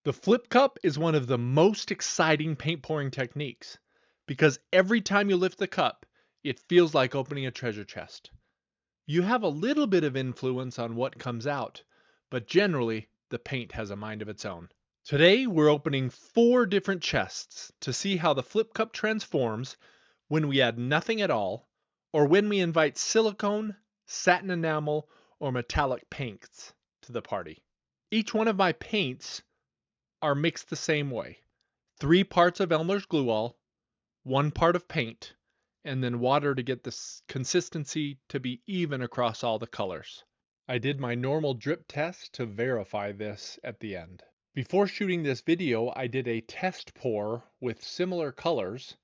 The flip cup is one of the most exciting paint pouring techniques because every time you lift the cup, it feels like opening a treasure chest. You have a little bit of influence on what comes out, but generally, the paint has a mind of its own. Today, we're opening 4 different chests to see how the flip cup transforms when we add nothing at all, or when we invite silicone, satin enamel, or metallic paints to the party. Each one of my paints are mixed the same way. 3 parts of Elmer's glue all, 1 part of paint, and then water to get the consistency to be even across all the colors. I did my normal drip test to verify this at the end. Before shooting this video, I did a test pour with similar colors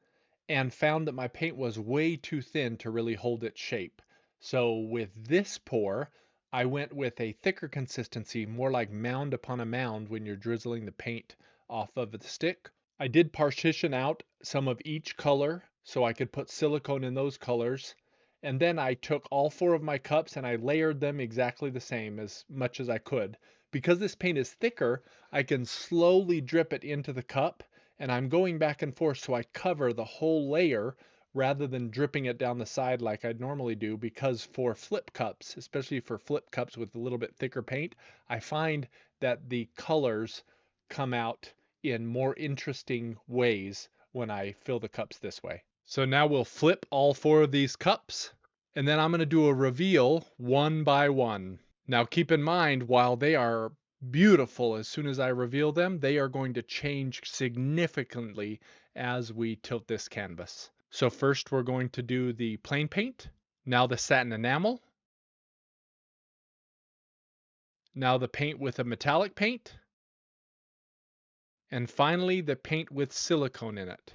and found that my paint was way too thin to really hold its shape. So with this pour, I went with a thicker consistency, more like mound upon a mound when you're drizzling the paint off of the stick. I did partition out some of each color so I could put silicone in those colors. And then I took all 4 of my cups and I layered them exactly the same as much as I could. Because this paint is thicker, I can slowly drip it into the cup, and I'm going back and forth so I cover the whole layer rather than dripping it down the side like I'd normally do, because for flip cups, especially for flip cups with a little bit thicker paint, I find that the colors come out in more interesting ways when I fill the cups this way. So now we'll flip all 4 of these cups, and then I'm going to do a reveal one by one. Now keep in mind, while they are beautiful as soon as I reveal them, they are going to change significantly as we tilt this canvas. So first we're going to do the plain paint, now the satin enamel, now the paint with a metallic paint, and finally the paint with silicone in it.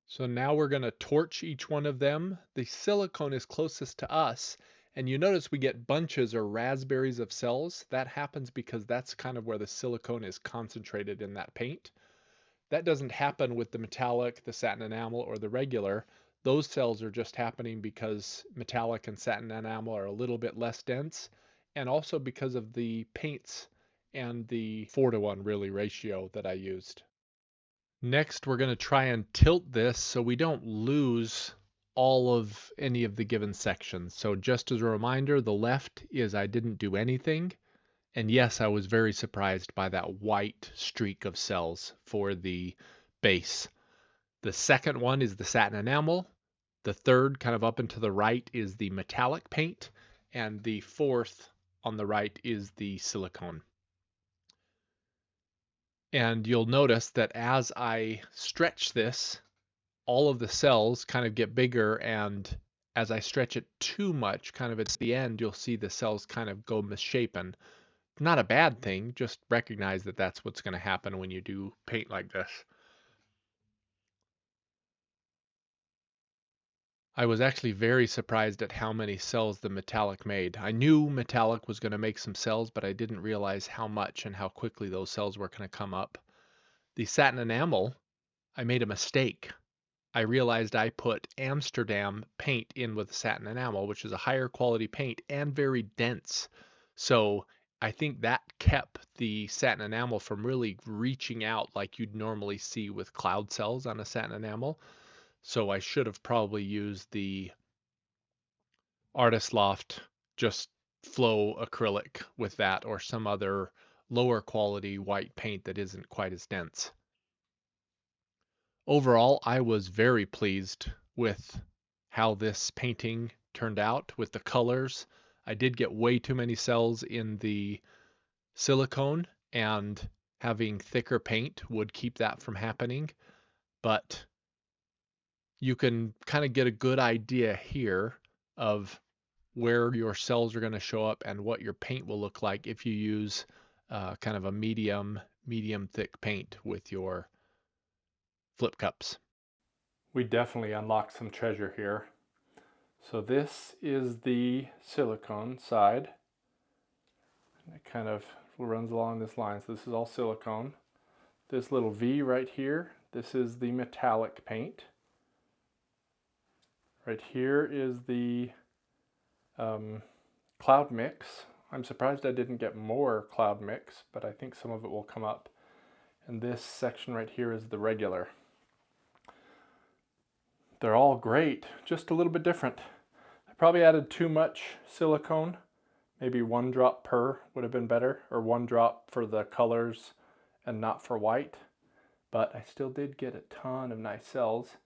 So now we're going to torch each one of them. The silicone is closest to us, and you notice we get bunches or raspberries of cells. That happens because that's kind of where the silicone is concentrated in that paint. That doesn't happen with the metallic, the satin enamel, or the regular. Those cells are just happening because metallic and satin enamel are a little bit less dense, and also because of the paints and the 4-to-1 really ratio that I used. Next, we're going to try and tilt this so we don't lose all of any of the given sections. So just as a reminder, the left is I didn't do anything. And yes, I was very surprised by that white streak of cells for the base. The second one is the satin enamel. The third, kind of up and to the right, is the metallic paint. And the fourth on the right is the silicone. And you'll notice that as I stretch this, all of the cells kind of get bigger, and as I stretch it too much, kind of at the end, you'll see the cells kind of go misshapen. Not a bad thing, just recognize that that's what's going to happen when you do paint like this. I was actually very surprised at how many cells the metallic made. I knew metallic was going to make some cells, but I didn't realize how much and how quickly those cells were going to come up. The satin enamel, I made a mistake. I realized I put Amsterdam paint in with satin enamel, which is a higher quality paint and very dense. So I think that kept the satin enamel from really reaching out like you'd normally see with cloud cells on a satin enamel. So I should have probably used the Artist Loft just flow acrylic with that, or some other lower quality white paint that isn't quite as dense. Overall, I was very pleased with how this painting turned out with the colors. I did get way too many cells in the silicone, and having thicker paint would keep that from happening. But you can kind of get a good idea here of where your cells are going to show up and what your paint will look like if you use kind of a medium thick paint with your flip cups. We definitely unlocked some treasure here. So this is the silicone side. It kind of runs along this line. So this is all silicone. This little V right here, this is the metallic paint. Right here is the cloud mix. I'm surprised I didn't get more cloud mix, but I think some of it will come up. And this section right here is the regular. They're all great, just a little bit different. I probably added too much silicone. Maybe 1 drop per would have been better, or 1 drop for the colors and not for white. But I still did get a ton of nice cells.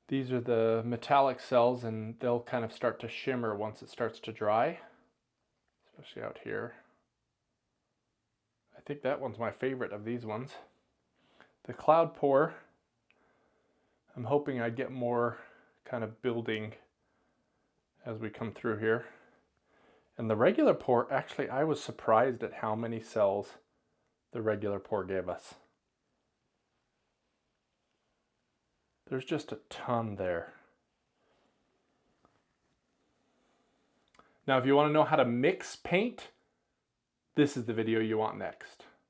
These are the metallic cells, and they'll kind of start to shimmer once it starts to dry, especially out here. I think that one's my favorite of these ones. The cloud pour, I'm hoping I get more kind of building as we come through here. And the regular pour, actually, I was surprised at how many cells the regular pour gave us. There's just a ton there. Now, if you want to know how to mix paint, this is the video you want next.